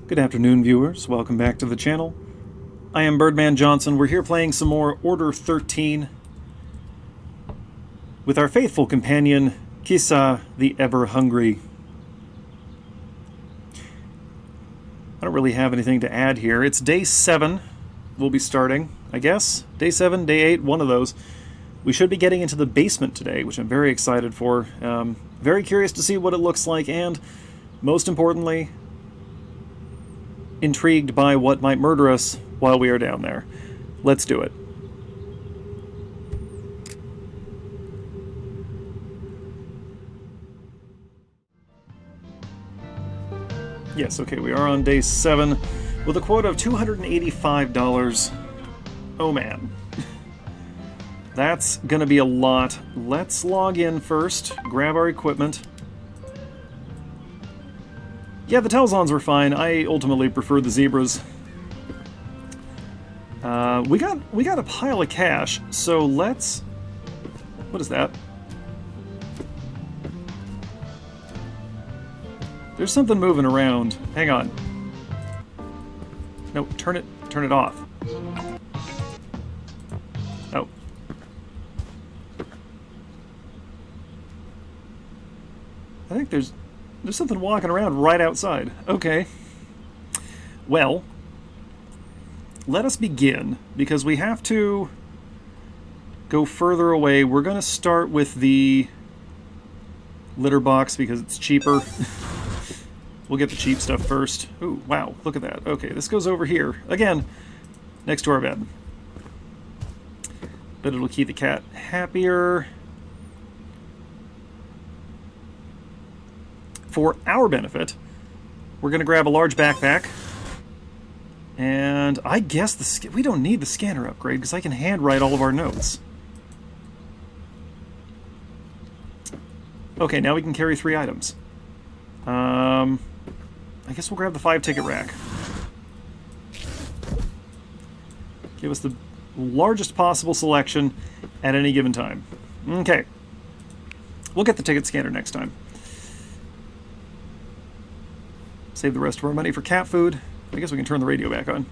Good afternoon, viewers. Welcome back to the channel. I am Birdman Johnson. We're here playing some more Order 13 with our faithful companion, Kisa the Ever-Hungry. I don't really have anything to add here. It's day 7 we'll be starting, I guess. Day 7, day 8, one of those. We should be getting into the basement today, which I'm very excited for. Very curious to see what it looks like, and most importantly, intrigued by what might murder us while we are down there. Let's do it. Yes, okay, we are on day 7 with a quota of $285. Oh man. That's gonna be a lot. Let's log in first, grab our equipment. Yeah, the Telzons were fine. I ultimately prefer the zebras. We got a pile of cash, so let's... What is that? There's something moving around. Hang on. No, turn it off. Oh. I think there's something walking around right outside. Okay. Well, let us begin, because we have to go further away. We're going to start with the litter box because it's cheaper. We'll get the cheap stuff first. Ooh, wow, look at that. Okay, this goes over here. Again, next to our bed. But it'll keep the cat happier. For our benefit, we're going to grab a large backpack. And I guess we don't need the scanner upgrade because I can handwrite all of our notes. Okay, now we can carry 3 items. I guess we'll grab the 5-ticket rack. Give us the largest possible selection at any given time. Okay. We'll get the ticket scanner next time. Save the rest of our money for cat food. I guess we can turn the radio back on.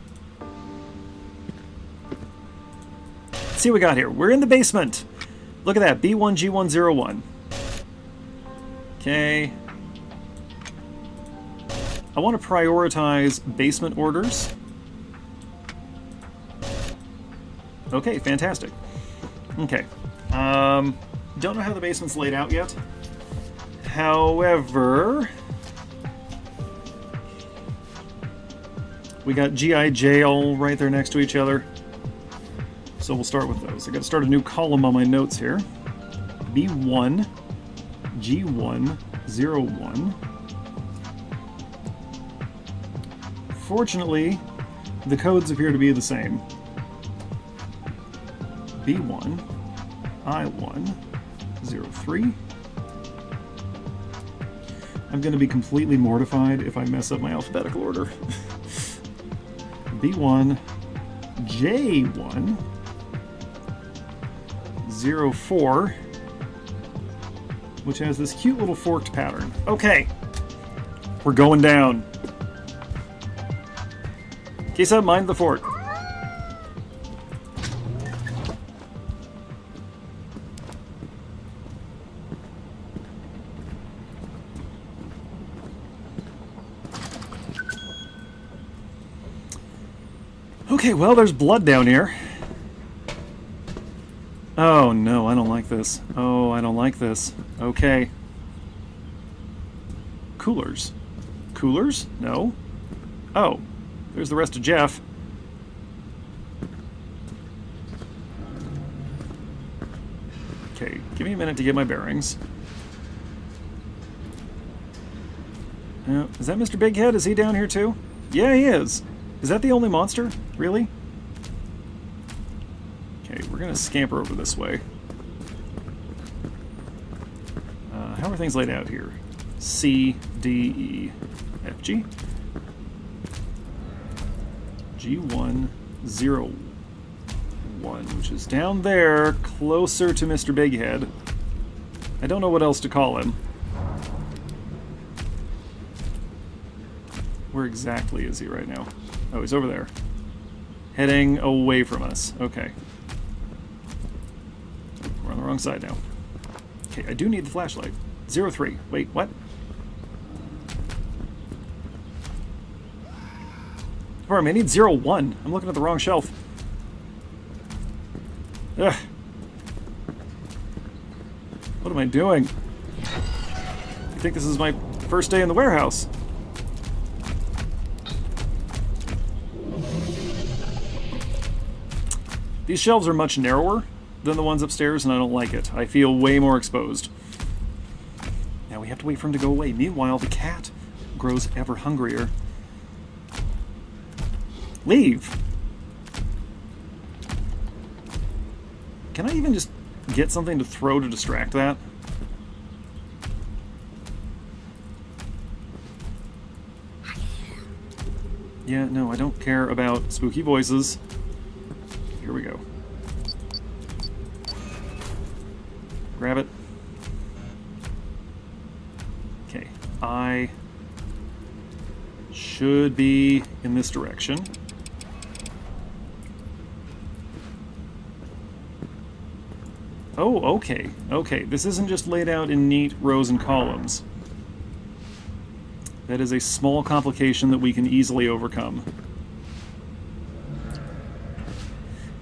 Let's see what we got here. We're in the basement. Look at that. B1G101. Okay. I want to prioritize basement orders. Okay, fantastic. Okay. Don't know how the basement's laid out yet. However... we got GI Jail right there next to each other. So we'll start with those. I got to start a new column on my notes here. B1, G101. Fortunately, the codes appear to be the same. B1, I1, 03. I'm going to be completely mortified if I mess up my alphabetical order. B1, J1, 04, which has this cute little forked pattern. Okay, we're going down. Kisa, mind the fort. Okay, well, there's blood down here. Oh, no, I don't like this. Oh, I don't like this. Okay. Coolers. Coolers? No. Oh, there's the rest of Jeff. Okay, give me a minute to get my bearings. Is that Mr. Bighead? Is he down here too? Yeah, he is. Is that the only monster? Really? Okay, we're gonna scamper over this way. How are things laid out here? C, D, E, F, G. G1, 0, 1, which is down there, closer to Mr. Bighead. I don't know what else to call him. Where exactly is he right now? Oh, he's over there. Heading away from us. Okay. We're on the wrong side now. Okay, I do need the flashlight. 03. Wait, what? Pardon me, I need 01. I'm looking at the wrong shelf. Ugh. What am I doing? I think this is my first day in the warehouse. These shelves are much narrower than the ones upstairs, and I don't like it. I feel way more exposed. Now we have to wait for him to go away. Meanwhile, the cat grows ever hungrier. Leave! Can I even just get something to throw to distract that? Yeah, no, I don't care about spooky voices. Here we go. Grab it. Okay, I should be in this direction. Oh, okay. Okay, this isn't just laid out in neat rows and columns. That is a small complication that we can easily overcome.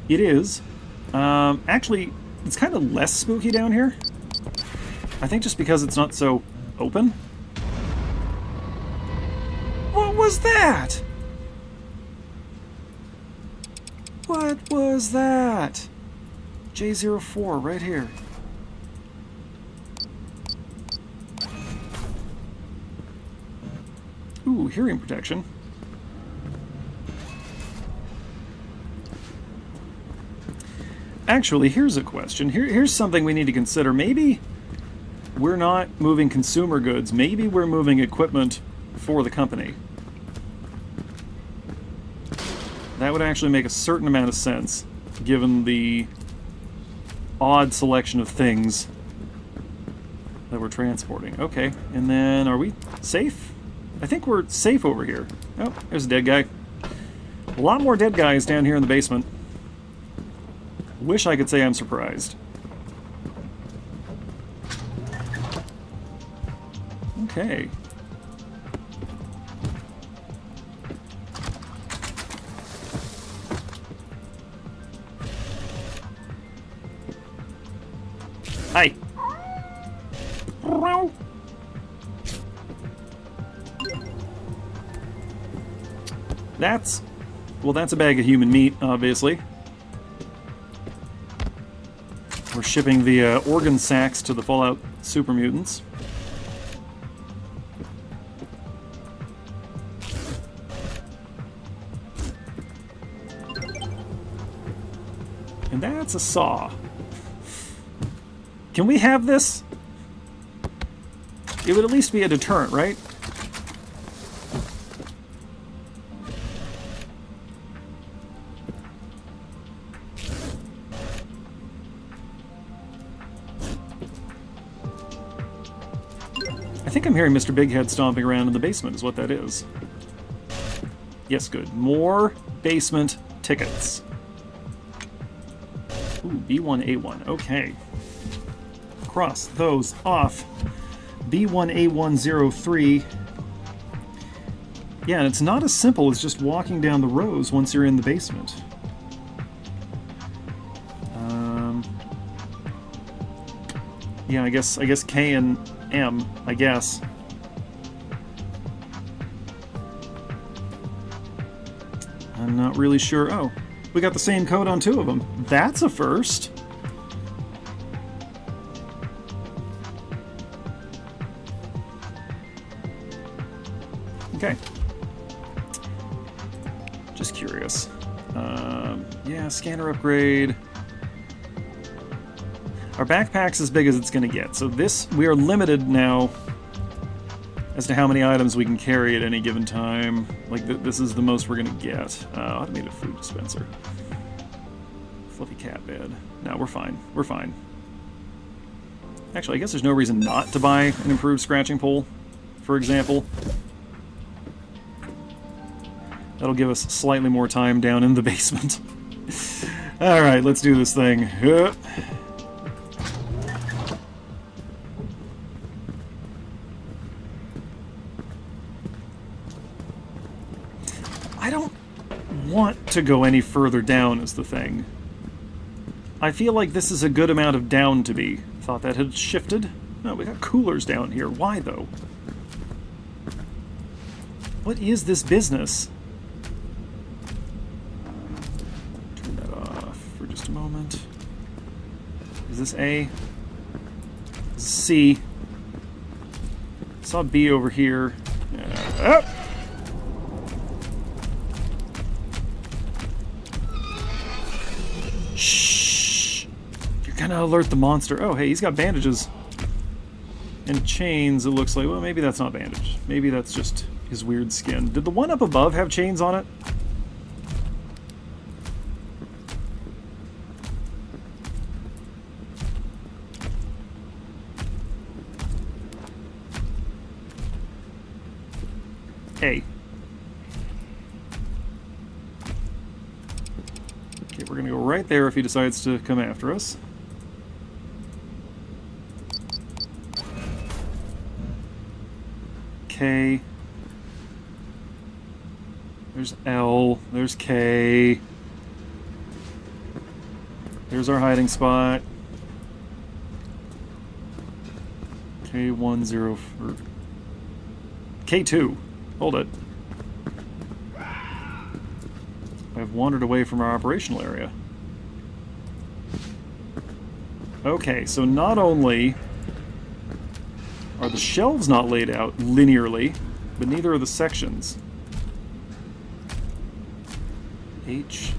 It is. Actually, it's kind of less spooky down here. I think just because it's not so open. What was that? What was that? J04 right here. Ooh, hearing protection. Actually, here's a question. Here's something we need to consider. Maybe we're not moving consumer goods. Maybe we're moving equipment for the company. That would actually make a certain amount of sense, given the odd selection of things that we're transporting. Okay, and then are we safe? I think we're safe over here. Oh, there's a dead guy. A lot more dead guys down here in the basement. Wish I could say I'm surprised. Okay. Hi. That's a bag of human meat, obviously. We're shipping the organ sacks to the Fallout super mutants. And that's a saw. Can we have this? It would at least be a deterrent, right? I think I'm hearing Mr. Bighead stomping around in the basement is what that is. Yes, good. More basement tickets. Ooh, B1A1. Okay. Cross those off. B1A103. Yeah, and it's not as simple as just walking down the rows once you're in the basement. Yeah, I guess K and M, I guess. I'm not really sure. Oh, we got the same code on two of them. That's a first. Okay. Just curious. Yeah, scanner upgrade. Our backpack's as big as it's going to get, so we are limited now as to how many items we can carry at any given time. Like, this is the most we're going to get. Automated food dispenser. Fluffy cat bed. No, we're fine. We're fine. Actually, I guess there's no reason not to buy an improved scratching pole, for example. That'll give us slightly more time down in the basement. Alright, let's do this thing. I don't want to go any further down is the thing. I feel like this is a good amount of down to be. Thought that had shifted. No, we got coolers down here. Why, though? What is this business? Turn that off for just a moment. Is this A? Is this C? Saw B over here. Oh! Shh! You're gonna alert the monster. Oh, hey, he's got bandages. And chains, it looks like. Well, maybe that's not bandage. Maybe that's just his weird skin. Did the one up above have chains on it? Hey. Okay, we're gonna go right there if he decides to come after us. K. There's L. There's K. There's our hiding spot. K10 or K2. Hold it. I've wandered away from our operational area. Okay, so not only are the shelves not laid out linearly, but neither are the sections. H.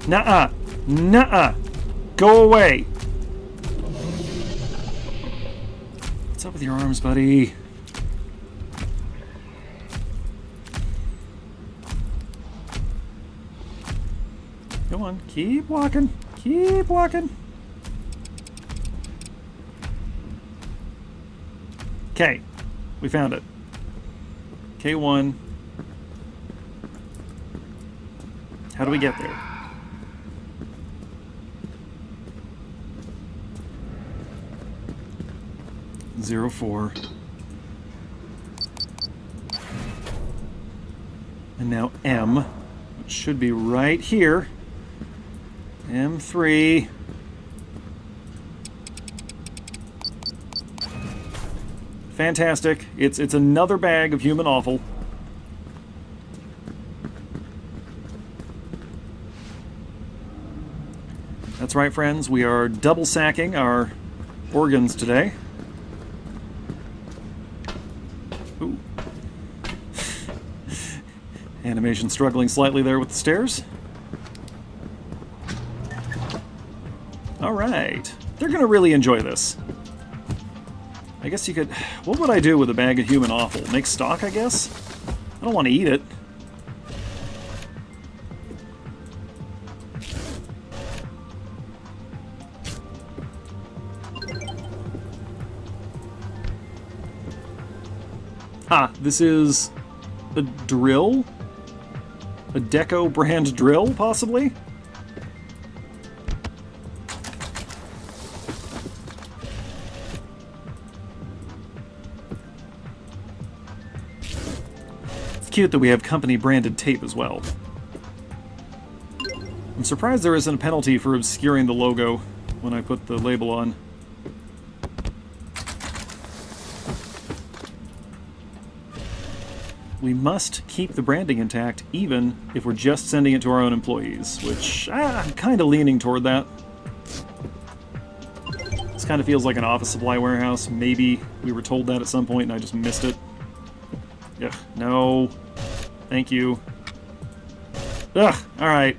Nuh-uh. Nuh-uh. Go away. What's up with your arms, buddy? Come on, keep walking. Keep walking. Okay, we found it. K1. How do we get there? Zero 4. And now M, which should be right here. M3. Fantastic. It's another bag of human offal. That's right, friends. We are double sacking our organs today. Ooh. Animation struggling slightly there with the stairs. Alright. They're gonna really enjoy this. I guess you could... What would I do with a bag of human offal? Make stock, I guess? I don't want to eat it. Ah, this is a drill? A Deco brand drill, possibly? It's cute that we have company branded tape as well. I'm surprised there isn't a penalty for obscuring the logo when I put the label on. We must keep the branding intact, even if we're just sending it to our own employees, which I'm kind of leaning toward that. This kind of feels like an office supply warehouse. Maybe we were told that at some point and I just missed it. Ugh, no. Thank you. Ugh, alright.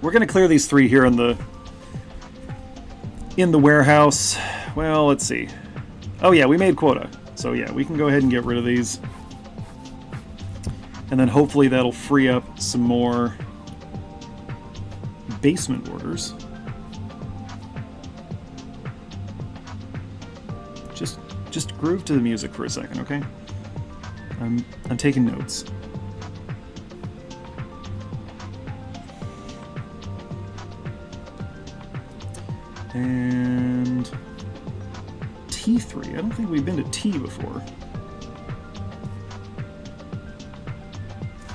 We're gonna clear these 3 here in the warehouse. Well, let's see. Oh yeah, we made quota. So yeah, we can go ahead and get rid of these. And then hopefully that'll free up some more basement orders. Just groove to the music for a second, okay? I'm taking notes. And T3. I don't think we've been to T before.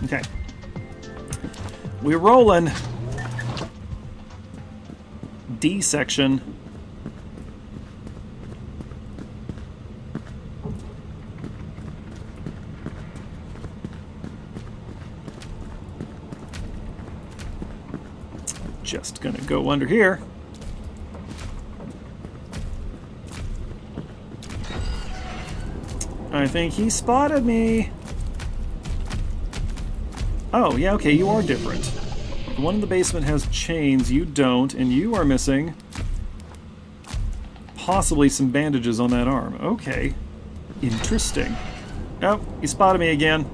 Okay. We're rolling. D section. Just gonna go under here. I think he spotted me. Oh, yeah, okay, you are different. The one in the basement has chains, you don't, and you are missing possibly some bandages on that arm. Okay. Interesting. Oh, he spotted me again.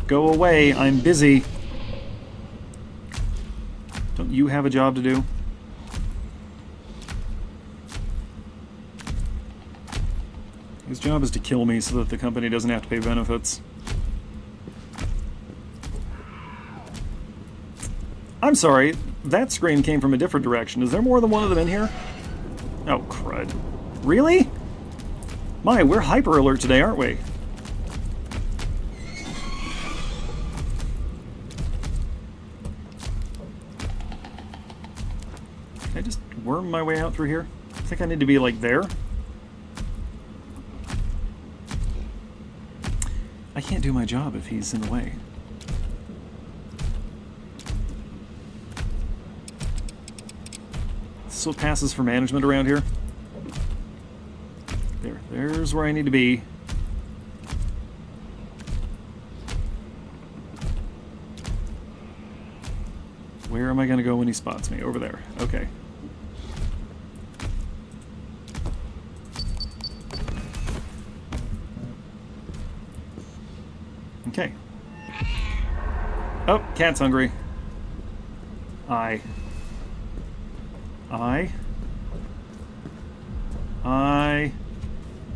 Go away, I'm busy. Don't you have a job to do? His job is to kill me so that the company doesn't have to pay benefits. I'm sorry, that scream came from a different direction. Is there more than one of them in here? Oh, crud. Really? My, we're hyper alert today, aren't we? Can I just worm my way out through here? I think I need to be, like, there. I can't do my job if he's in the way. This passes for management around here. There's where I need to be. Where am I going to go when he spots me? Over there. Okay. Okay. Oh, cat's hungry. I.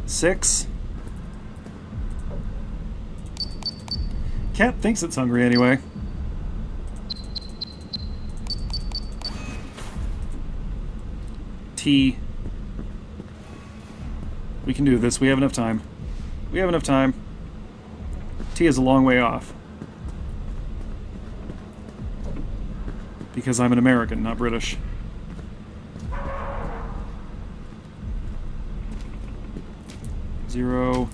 6. Cat thinks it's hungry anyway. T. We can do this. We have enough time. We have enough time. T is a long way off. Because I'm an American, not British. Zero,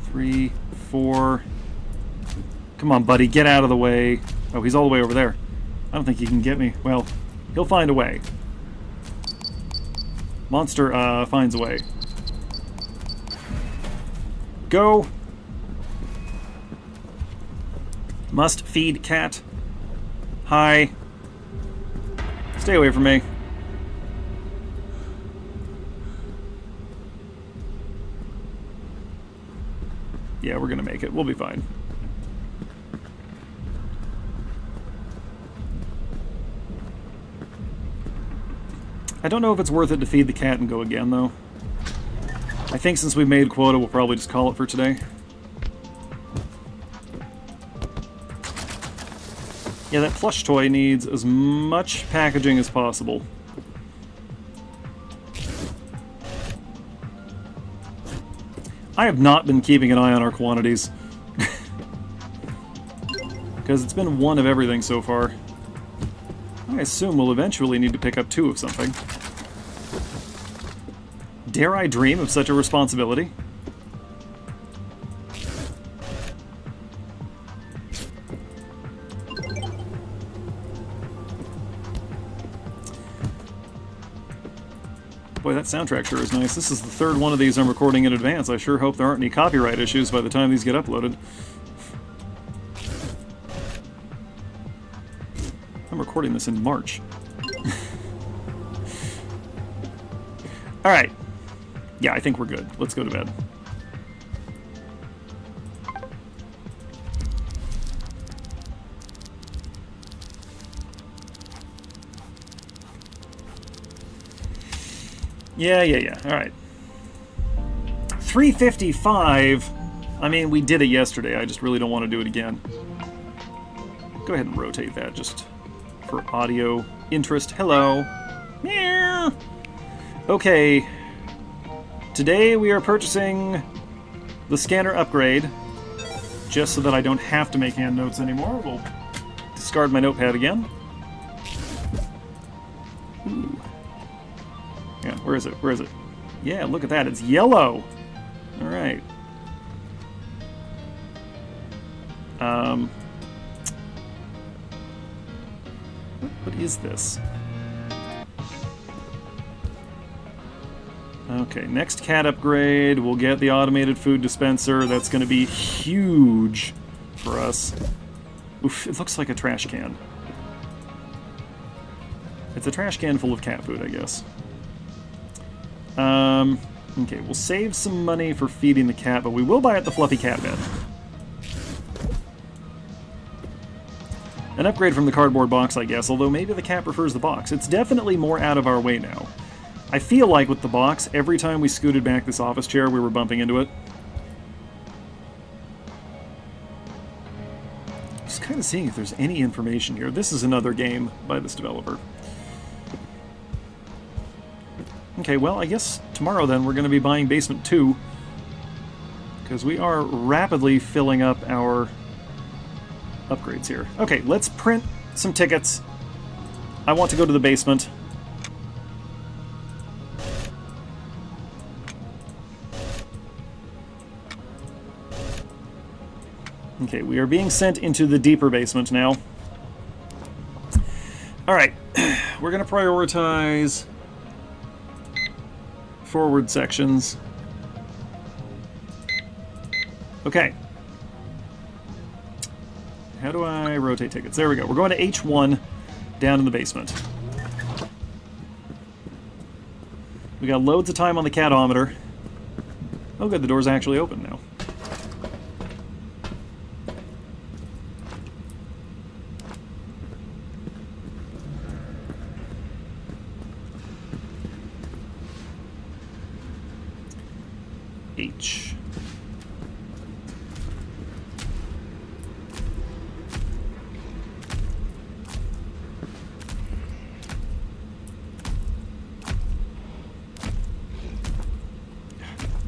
3, 4. Come on, buddy, get out of the way. Oh, he's all the way over there. I don't think he can get me. Well, he'll find a way. Monster finds a way. Go. Must feed cat. Hi. Stay away from me. Yeah, we're gonna make it. We'll be fine. I don't know if it's worth it to feed the cat and go again, though. I think since we made quota, we'll probably just call it for today. Yeah, that plush toy needs as much packaging as possible. I have not been keeping an eye on our quantities. Because it's been one of everything so far. I assume we'll eventually need to pick up 2 of something. Dare I dream of such a responsibility? Boy, that soundtrack sure is nice. This is the 3rd one of these I'm recording in advance. I sure hope there aren't any copyright issues by the time these get uploaded. I'm recording this in March. Alright. Yeah, I think we're good. Let's go to bed. Yeah. All right. 355. I mean, we did it yesterday. I just really don't want to do it again. Go ahead and rotate that just for audio interest. Hello. Meow. Okay. Today we are purchasing the scanner upgrade, just so that I don't have to make hand notes anymore. We'll discard my notepad again. Ooh. Yeah, where is it? Where is it? Yeah, look at that. It's yellow. All right. What is this? Okay, next cat upgrade, we'll get the automated food dispenser. That's going to be huge for us. Oof, it looks like a trash can. It's a trash can full of cat food, I guess. Okay, we'll save some money for feeding the cat, but we will buy it the fluffy cat bed. An upgrade from the cardboard box, I guess, although maybe the cat prefers the box. It's definitely more out of our way now. I feel like with the box, every time we scooted back this office chair, we were bumping into it. Just kind of seeing if there's any information here. This is another game by this developer. Okay, well, I guess tomorrow then we're going to be buying Basement 2, because we are rapidly filling up our upgrades here. Okay, let's print some tickets. I want to go to the basement. Okay, we are being sent into the deeper basement now. Alright, we're going to prioritize forward sections. Okay. How do I rotate tickets? There we go. We're going to H1 down in the basement. We got loads of time on the catometer. Oh good, the door's actually open now. H.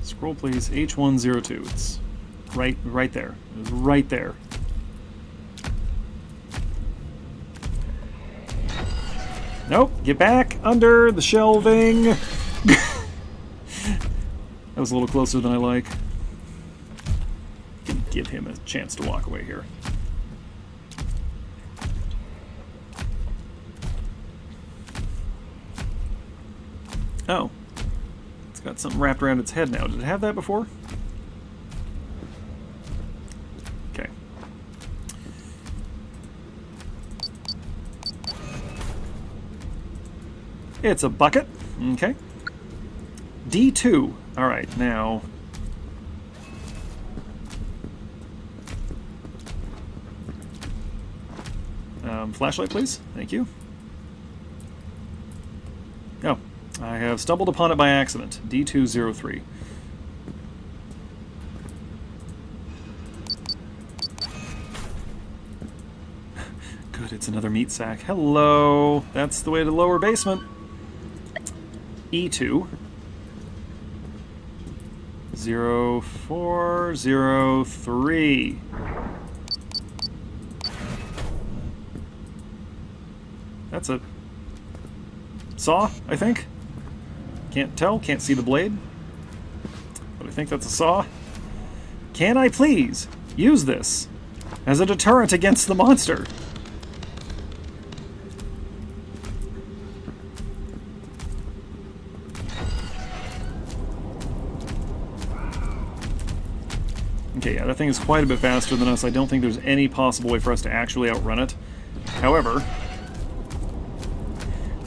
Scroll please. H102. It's right there. It's right there. Nope. Get back under the shelving. That was a little closer than I like. Give him a chance to walk away here. Oh. It's got something wrapped around its head now. Did it have that before? Okay. It's a bucket. Okay. D2. Alright, now... flashlight, please. Thank you. Oh, I have stumbled upon it by accident. D203. Good, it's another meat sack. Hello! That's the way to the lower basement. E2. 0403. That's a saw, I think. Can't tell, can't see the blade. But I think that's a saw. Can I please use this as a deterrent against the monster? Okay, yeah, that thing is quite a bit faster than us. I don't think there's any possible way for us to actually outrun it. However,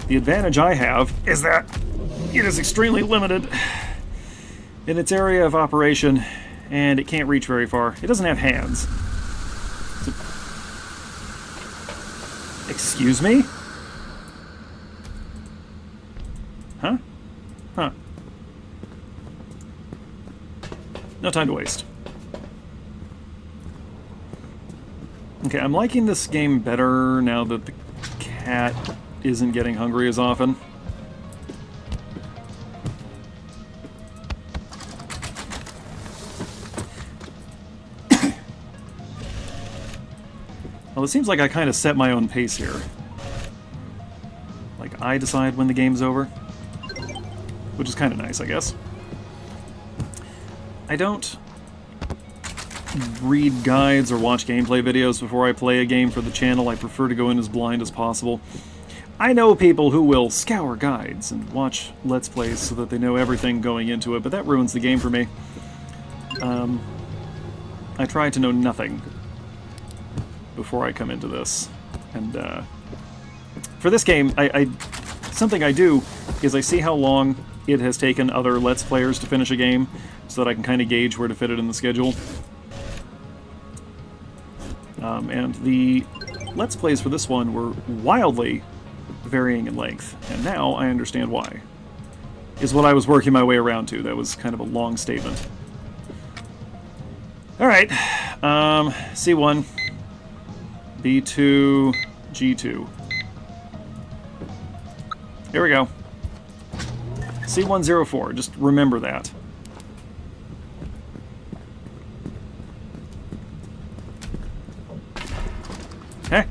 the advantage I have is that it is extremely limited in its area of operation, and it can't reach very far. It doesn't have hands. So... Excuse me? Huh? Huh. No time to waste. Okay, I'm liking this game better now that the cat isn't getting hungry as often. Well, it seems like I kind of set my own pace here. Like, I decide when the game's over. Which is kind of nice, I guess. I don't read guides or watch gameplay videos before I play a game for the channel. I prefer to go in as blind as possible. I know people who will scour guides and watch Let's Plays so that they know everything going into it, but that ruins the game for me. I try to know nothing before I come into this. And for this game, something I do is I see how long it has taken other Let's Players to finish a game so that I can kind of gauge where to fit it in the schedule. And the Let's Plays for this one were wildly varying in length, and now I understand why. Is what I was working my way around to. That was kind of a long statement. Alright, C1, B2, G2. Here we go. C104, just remember that. Hey.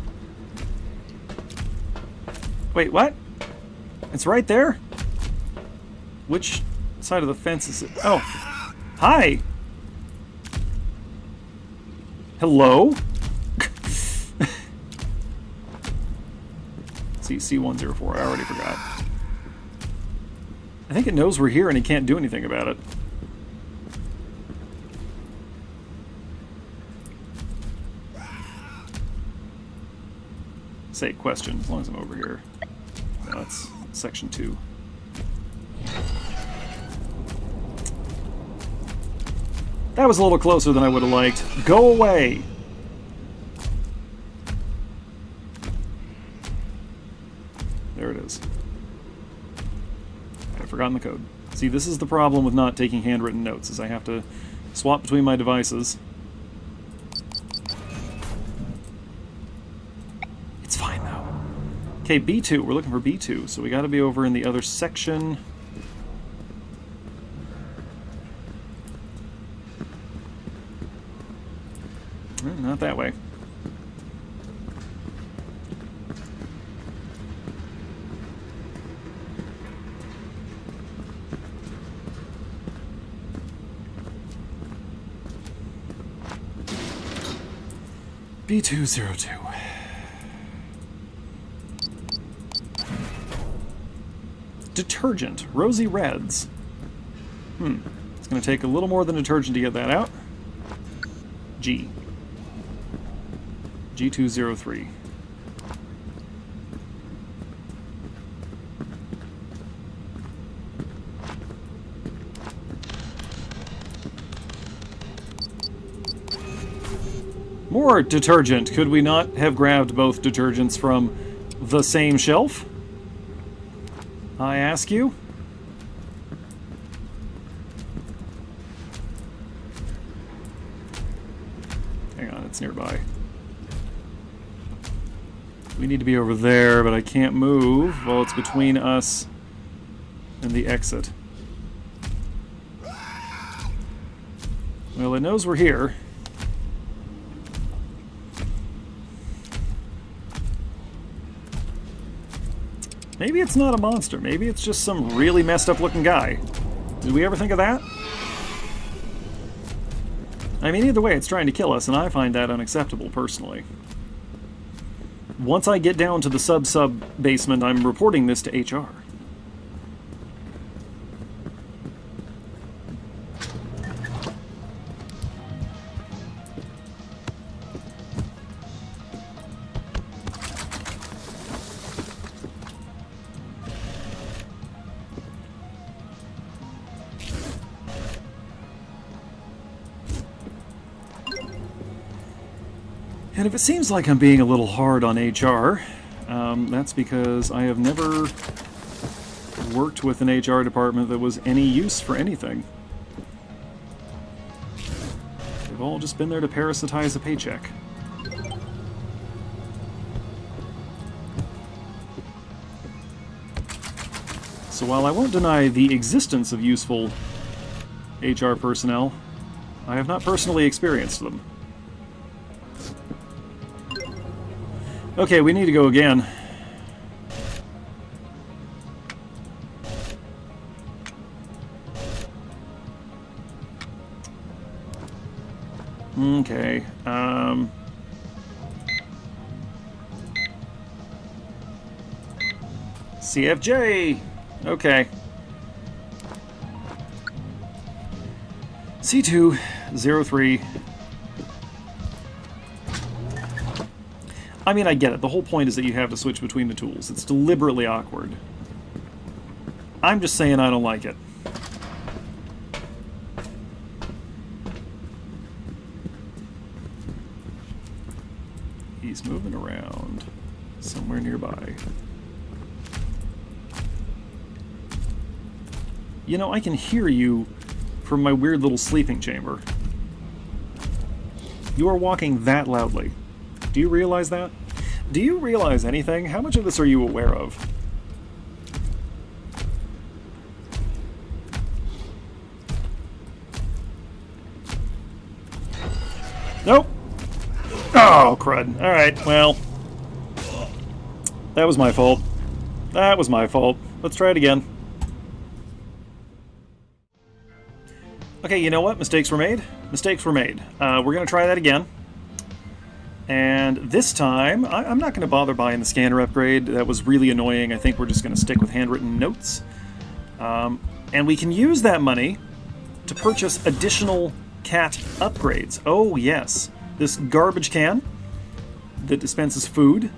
Wait, what? It's right there? Which side of the fence is it? Oh. Hi! Hello? See, C104, I already forgot. I think it knows we're here and it can't do anything about it. Say question, as long as I'm over here. No, that's section 2. That was a little closer than I would have liked. Go away! There it is. I've forgotten the code. See, this is the problem with not taking handwritten notes, is I have to swap between my devices. It's fine, though. Okay, B2. We're looking for B2, so we gotta be over in the other section. Not that way. B202. Detergent. Rosy reds. It's going to take a little more than detergent to get that out. G. G203. More detergent. Could we not have grabbed both detergents from the same shelf? I ask you? Hang on, it's nearby. We need to be over there, but I can't move. Well, it's between us and the exit. Well, it knows we're here. Maybe it's not a monster. Maybe it's just some really messed up looking guy. Did we ever think of that? I mean, either way, it's trying to kill us, and I find that unacceptable, personally. Once I get down to the sub-sub basement, I'm reporting this to HR. And if it seems like I'm being a little hard on HR, that's because I have never worked with an HR department that was any use for anything. all just been there to parasitize a paycheck. So while I won't deny the existence of useful HR personnel, I have not personally experienced them. Okay, we need to go again. Okay, CFJ! Okay. C203. I mean, I get it. The whole point is that you have to switch between the tools. It's deliberately awkward. I'm just saying I don't like it. He's moving around somewhere nearby. You know, I can hear you from my weird little sleeping chamber. You are walking that loudly. Do you realize that? Do you realize anything? How much of this are you aware of? Nope. Oh, crud. Alright, well. That was my fault. That was my fault. Let's try it again. Okay, you know what? Mistakes were made. Mistakes were made. We're going to try that again. And this time, I'm not going to bother buying the scanner upgrade. That was really annoying. I think we're just going to stick with handwritten notes. And we can use that money to purchase additional cat upgrades. Oh, yes. This garbage can that dispenses food.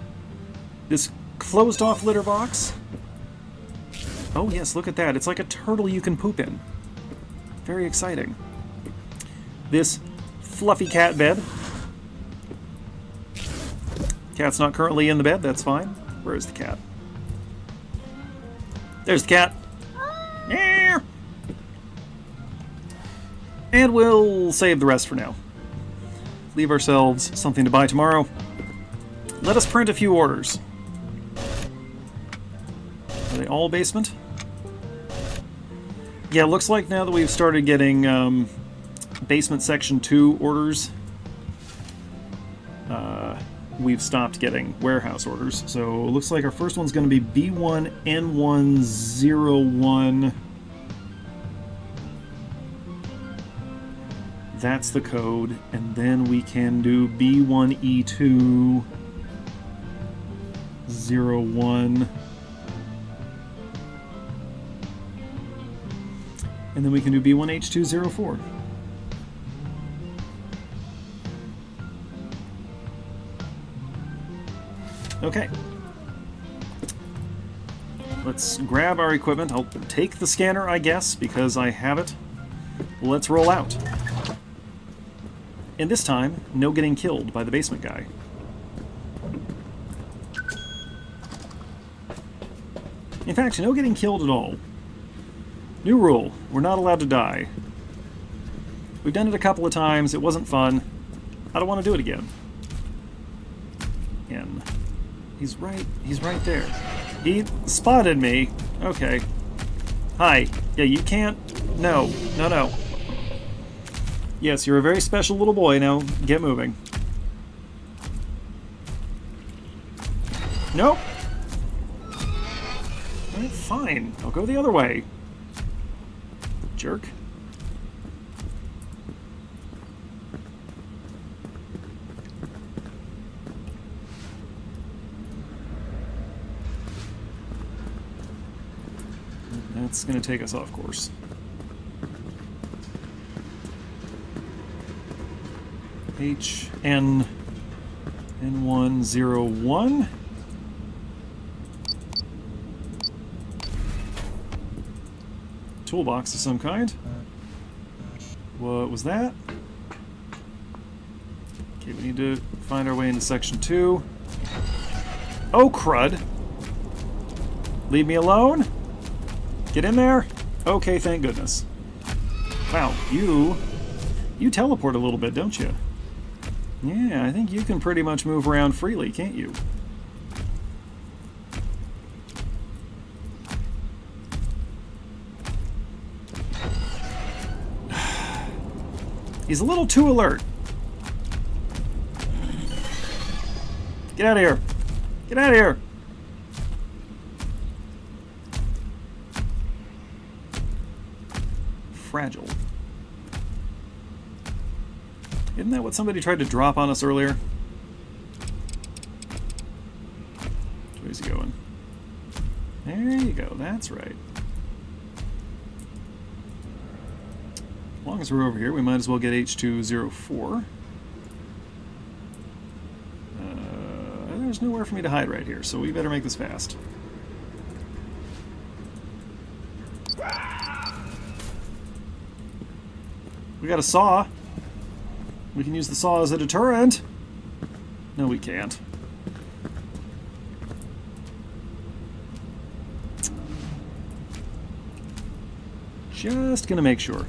This closed-off litter box. Oh, yes, look at that. It's like a turtle you can poop in. Very exciting. This fluffy cat bed. Cat's not currently in the bed, that's fine. Where is the cat? There's the cat. Yeah. And we'll save the rest for now. Leave ourselves something to buy tomorrow. Let us print a few orders. Are they all basement? Yeah, it looks like now that we've started getting basement section 2 orders, we've stopped getting warehouse orders. So it looks like our first one's going to be B1N101. That's the code. And then we can do B1E201. And then we can do B1H204. Okay. Let's grab our equipment. I'll take the scanner, I guess, because I have it. Let's roll out. And this time, no getting killed by the basement guy. In fact, no getting killed at all. New rule, we're not allowed to die. We've done it a couple of times, it wasn't fun. I don't want to do it again. And he's right there. He spotted me. Okay. Hi. Yeah, you can't... No. Yes, you're a very special little boy, now get moving. Nope. Alright, fine. I'll go the other way. Jerk. That's going to take us off course. N101. Toolbox of some kind. What was that? Okay, we need to find our way into section 2. Oh, crud! Leave me alone? Get in there? Okay, thank goodness. Wow, you You teleport a little bit, don't you? Yeah, I think you can pretty much move around freely, can't you? He's a little too alert. Get out of here. Get out of here. Fragile. Isn't that what somebody tried to drop on us earlier? Where's he going? There you go. That's right. As long as we're over here, we might as well get H204. There's nowhere for me to hide right here, so we better make this fast. We got a saw. We can use the saw as a deterrent. No, we can't. Just gonna make sure.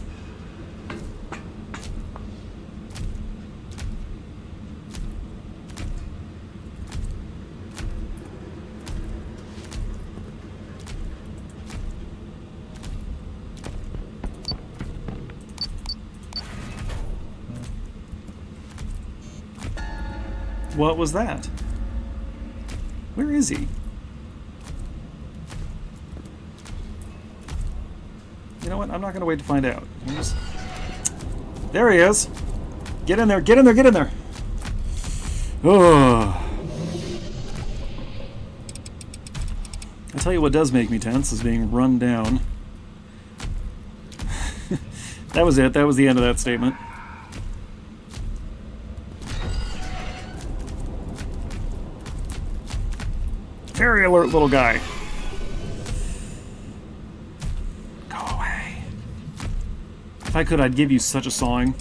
What was that? Where is he? You know what? I'm not going to wait to find out. There he is. Get in there, get in there, get in there. Oh. I tell you what does make me tense is being run down. That was it. That was the end of that statement. Very alert little guy. Go away. If I could, I'd give you such a sawing.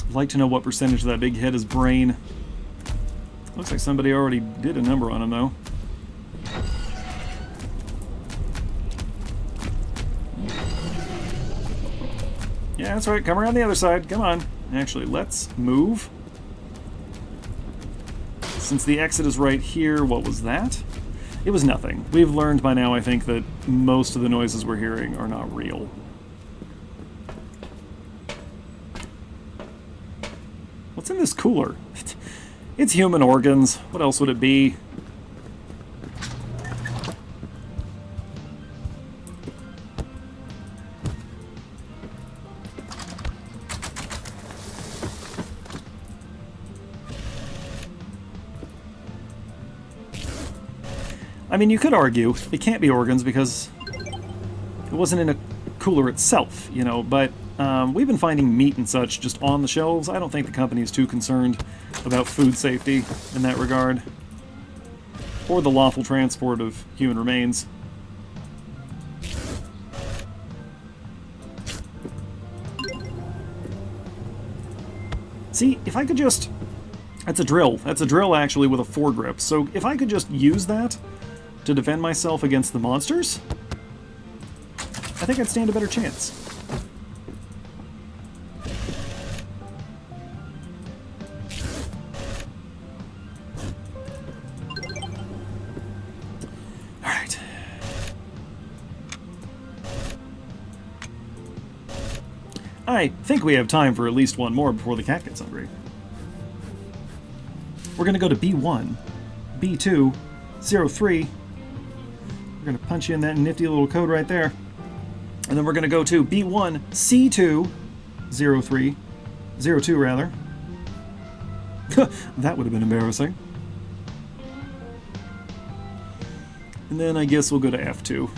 I'd like to know what percentage of that big head is brain. Looks like somebody already did a number on him, though. Yeah, that's right. Come around the other side. Come on. Actually, let's move. Since the exit is right here, what was that? It was nothing. We've learned by now, I think, that most of the noises we're hearing are not real. What's in this cooler? It's human organs. What else would it be? I mean, you could argue it can't be organs because it wasn't in a cooler itself, you know, but we've been finding meat and such just on the shelves. I don't think the company is too concerned about food safety in that regard, or the lawful transport of human remains. See, if I could just... That's a drill. That's a drill, actually, with a foregrip. So if I could just use that to defend myself against the monsters, I think I'd stand a better chance. Alright. I think we have time for at least one more before the cat gets hungry. We're going to go to B1, B2, 03. We're going to punch in that nifty little code right there. And then we're going to go to B1, C2, 03, 02 rather. That would have been embarrassing. And then I guess we'll go to F2.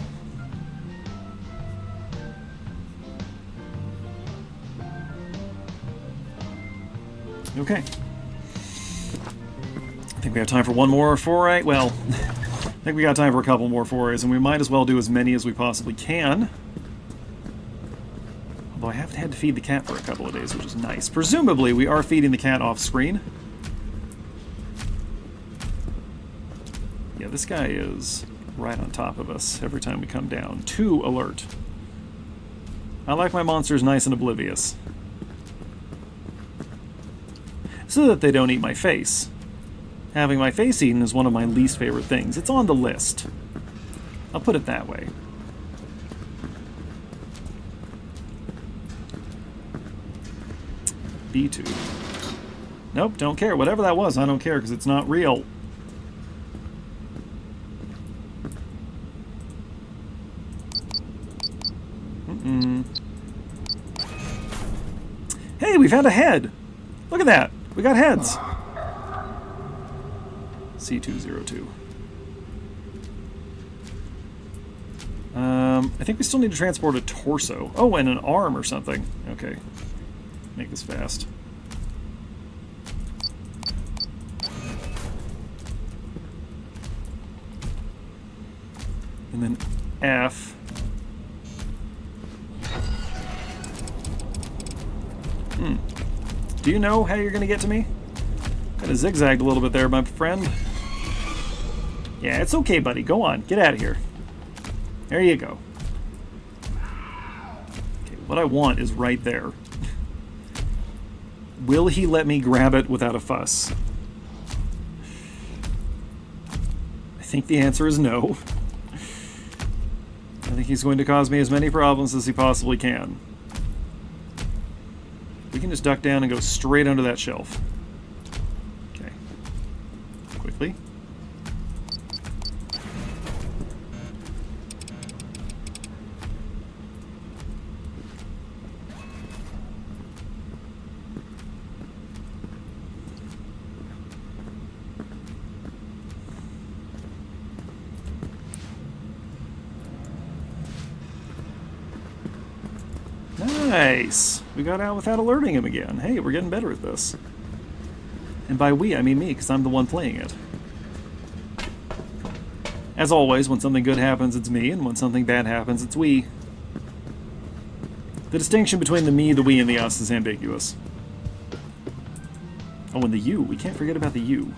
Okay. I think we have time for one more foray. Well, I think we got time for a couple more forays, and we might as well do as many as we possibly can. Although I haven't had to feed the cat for a couple of days, which is nice. Presumably, we are feeding the cat off screen. Yeah, this guy is right on top of us every time we come down. Too alert. I like my monsters nice and oblivious. So that they don't eat my face. Having my face eaten is one of my least favorite things. It's on the list. I'll put it that way. B2. Nope, don't care. Whatever that was, I don't care because it's not real. Hey, we found a head! Look at that! We got heads! C202. I think we still need to transport a torso. Oh, and an arm or something. Okay. Make this fast. And then F. Do you know how you're going to get to me? Kind of zigzagged a little bit there, my friend. Yeah, it's okay, buddy. Go on. Get out of here. There you go. Okay, what I want is right there. Will he let me grab it without a fuss? I think the answer is no. I think he's going to cause me as many problems as he possibly can. We can just duck down and go straight under that shelf. Okay. Quickly. Nice! We got out without alerting him again. Hey, we're getting better at this. And by we, I mean me, because I'm the one playing it. As always, when something good happens, it's me, and when something bad happens, it's we. The distinction between the me, the we, and the us is ambiguous. Oh, and the you. We can't forget about the you.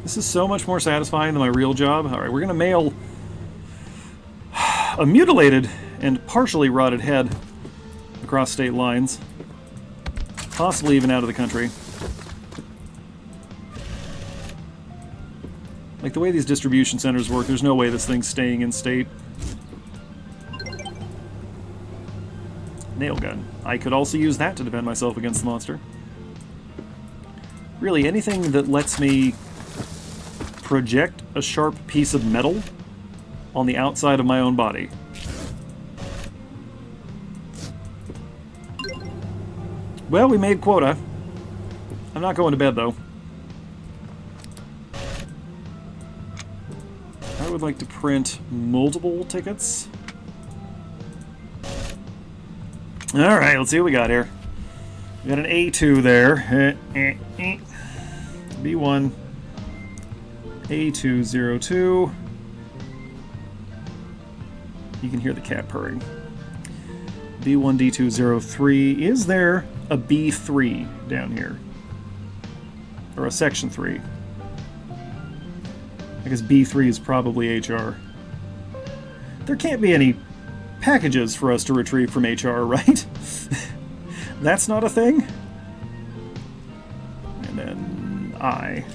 This is so much more satisfying than my real job. Alright, we're going to mail a mutilated and partially rotted head across state lines. Possibly even out of the country. Like the way these distribution centers work, there's no way this thing's staying in state. Nail gun. I could also use that to defend myself against the monster. Really, anything that lets me project a sharp piece of metal on the outside of my own body. Well, we made quota. I'm not going to bed, though. I would like to print multiple tickets. Alright, let's see what we got here. We got an A2 there. B1. A202. You can hear the cat purring. B1D203. Is there a B3 down here? Or a section 3? I guess B3 is probably HR. There can't be any packages for us to retrieve from HR, right? That's not a thing? And then I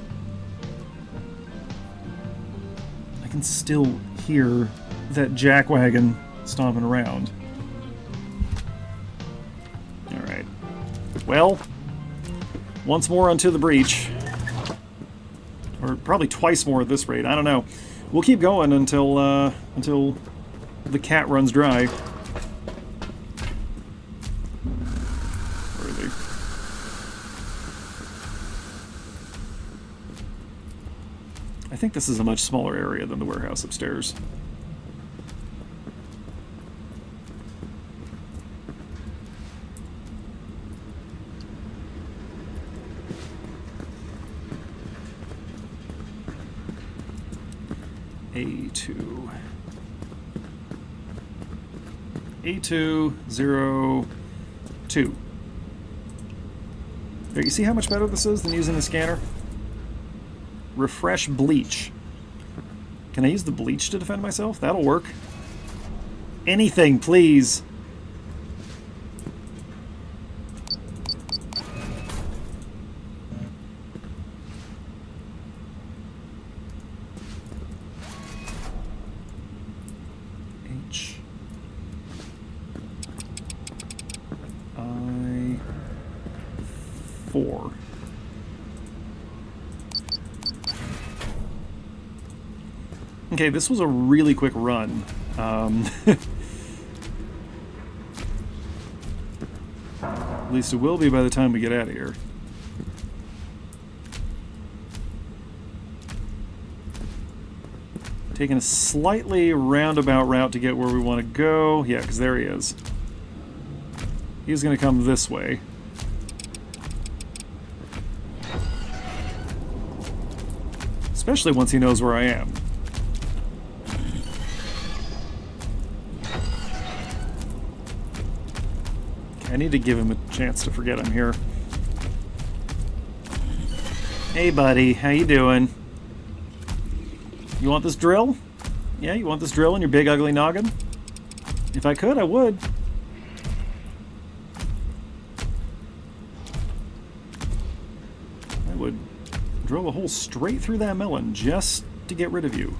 can still hear that jackwagon stomping around. Alright. Well, once more onto the breach. Or probably twice more at this rate, I don't know. We'll keep going until the cat runs dry. Where are they? I think this is a much smaller area than the warehouse upstairs. A2. A202. There, you see how much better this is than using the scanner? Refresh bleach. Can I use the bleach to defend myself? That'll work. Anything, please. H. I. 4. Okay, this was a really quick run. At least it will be by the time we get out of here. Taking a slightly roundabout route to get where we want to go. Yeah, because there he is. He's going to come this way. Especially once he knows where I am. I need to give him a chance to forget I'm here. Hey buddy, how you doing? You want this drill? Yeah, you want this drill in your big ugly noggin? If I could, I would. I would drill a hole straight through that melon just to get rid of you.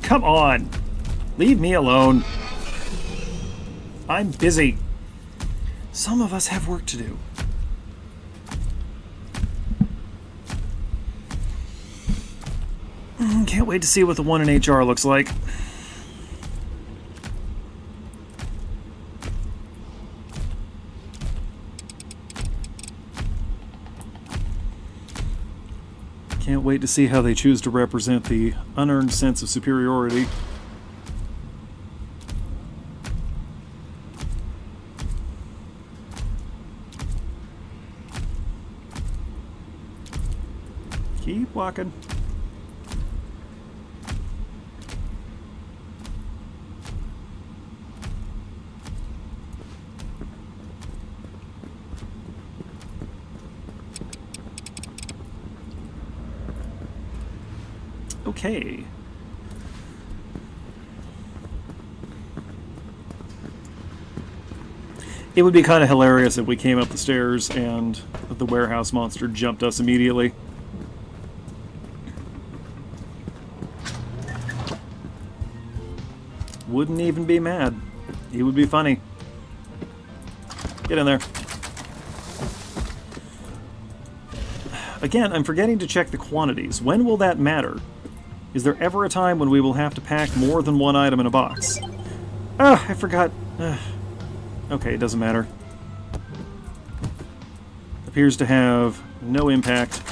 Come on! Leave me alone. I'm busy. Some of us have work to do. Can't wait to see what the one in HR looks like. Can't wait to see how they choose to represent the unearned sense of superiority. Keep walking. Okay. It would be kind of hilarious if we came up the stairs and the warehouse monster jumped us immediately. Wouldn't even be mad. He would be funny. Get in there. Again, I'm forgetting to check the quantities. When will that matter? Is there ever a time when we will have to pack more than one item in a box? Oh, I forgot. Okay, it doesn't matter. Appears to have no impact.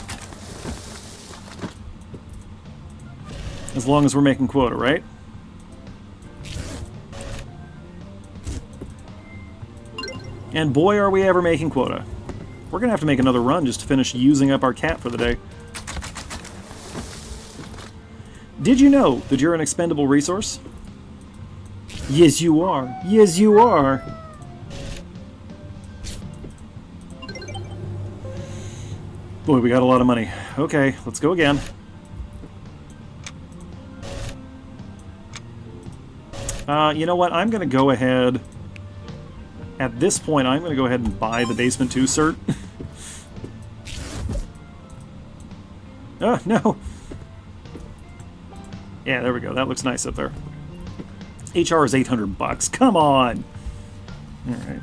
As long as we're making quota, right? And boy, are we ever making quota. We're going to have to make another run just to finish using up our cat for the day. Did you know that you're an expendable resource? Yes, you are. Yes, you are. Boy, we got a lot of money. Okay, let's go again. You know what? I'm going to go ahead... At this point, I'm going to go ahead and buy the Basement 2 cert. Oh, no! Yeah, there we go. That looks nice up there. HR is $800. Come on! Alright.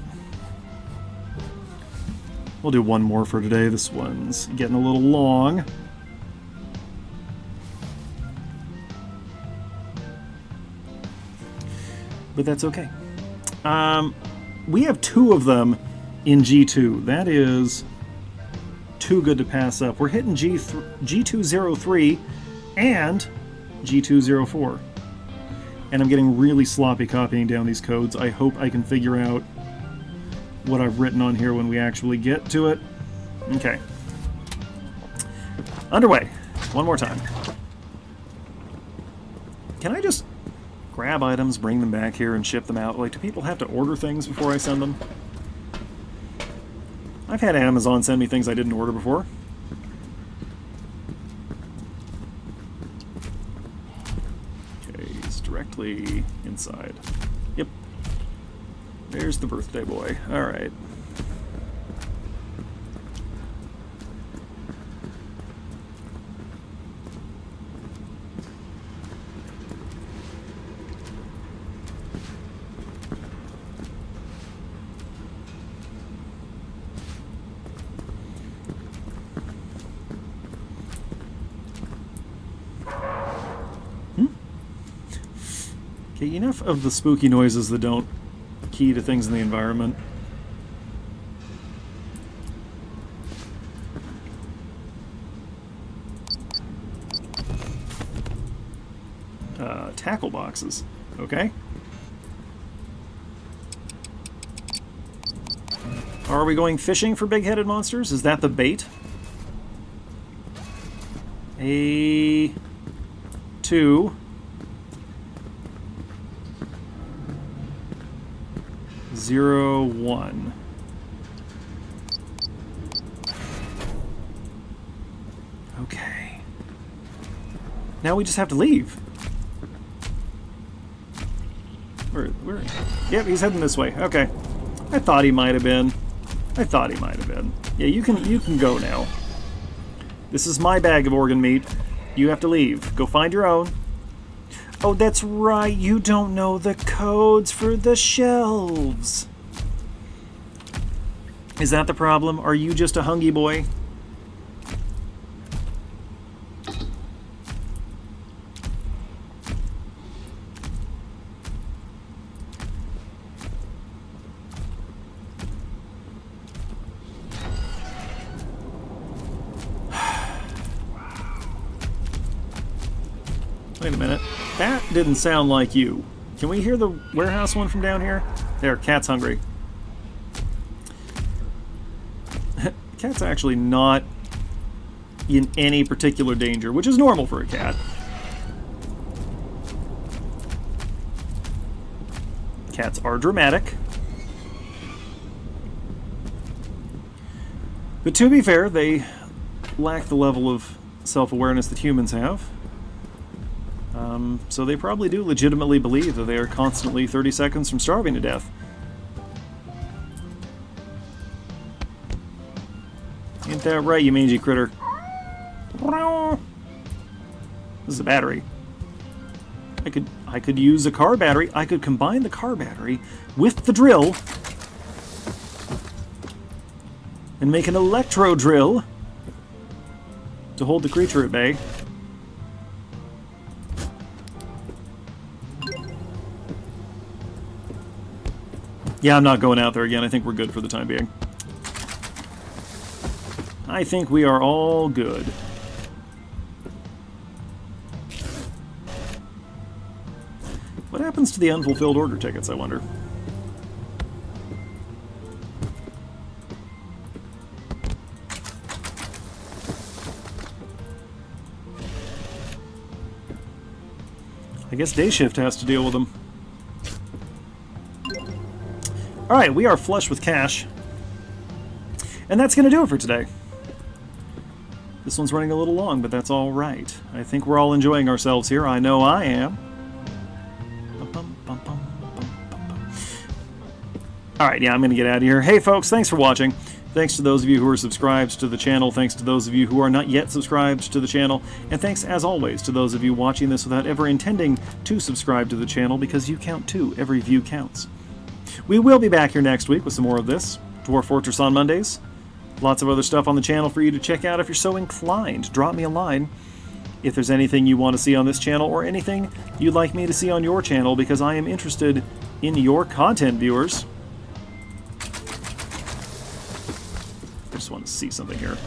We'll do one more for today. This one's getting a little long. But that's okay. We have 2 of them in G2. That is too good to pass up. We're hitting G203 and G204. And I'm getting really sloppy copying down these codes. I hope I can figure out what I've written on here when we actually get to it. Okay. Underway. One more time. Can I just grab items, bring them back here, and ship them out. Like, do people have to order things before I send them? I've had Amazon send me things I didn't order before. Okay, he's directly inside. Yep. There's the birthday boy. Alright. Okay, enough of the spooky noises that don't key to things in the environment. Tackle boxes. Okay. Are we going fishing for big-headed monsters? Is that the bait? 2 0 1. Okay. Now we just have to leave. Where? Yep, he's heading this way. Okay. I thought he might have been. Yeah, you can go now. This is my bag of organ meat. You have to leave. Go find your own. Oh, that's right. You don't know the codes for the shelves. Is that the problem? Are you just a hungry boy? Wait a minute. That didn't sound like you. Can we hear the warehouse one from down here? There, cat's hungry. Cat's actually not in any particular danger, which is normal for a cat. Cats are dramatic. But to be fair, they lack the level of self-awareness that humans have. So they probably do legitimately believe that they are constantly 30 seconds from starving to death. Ain't that right, you mangy critter? This is a battery. I could use a car battery. I could combine the car battery with the drill and make an electro drill to hold the creature at bay. Yeah, I'm not going out there again. I think we're good for the time being. I think we are all good. What happens to the unfulfilled order tickets, I wonder? I guess day shift has to deal with them. Alright, we are flush with cash. And that's going to do it for today. This one's running a little long, but that's alright. I think we're all enjoying ourselves here. I know I am. Alright, yeah, I'm going to get out of here. Hey folks, thanks for watching. Thanks to those of you who are subscribed to the channel. Thanks to those of you who are not yet subscribed to the channel. And thanks, as always, to those of you watching this without ever intending to subscribe to the channel, because you count too. Every view counts. We will be back here next week with some more of this. Dwarf Fortress on Mondays. Lots of other stuff on the channel for you to check out if you're so inclined. Drop me a line if there's anything you want to see on this channel or anything you'd like me to see on your channel, because I am interested in your content, viewers. I just want to see something here.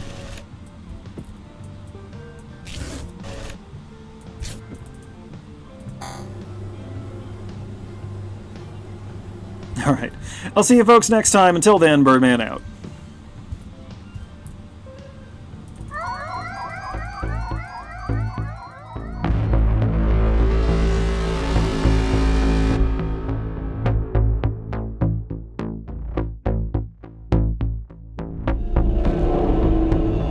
Alright, I'll see you folks next time. Until then, Birdman out.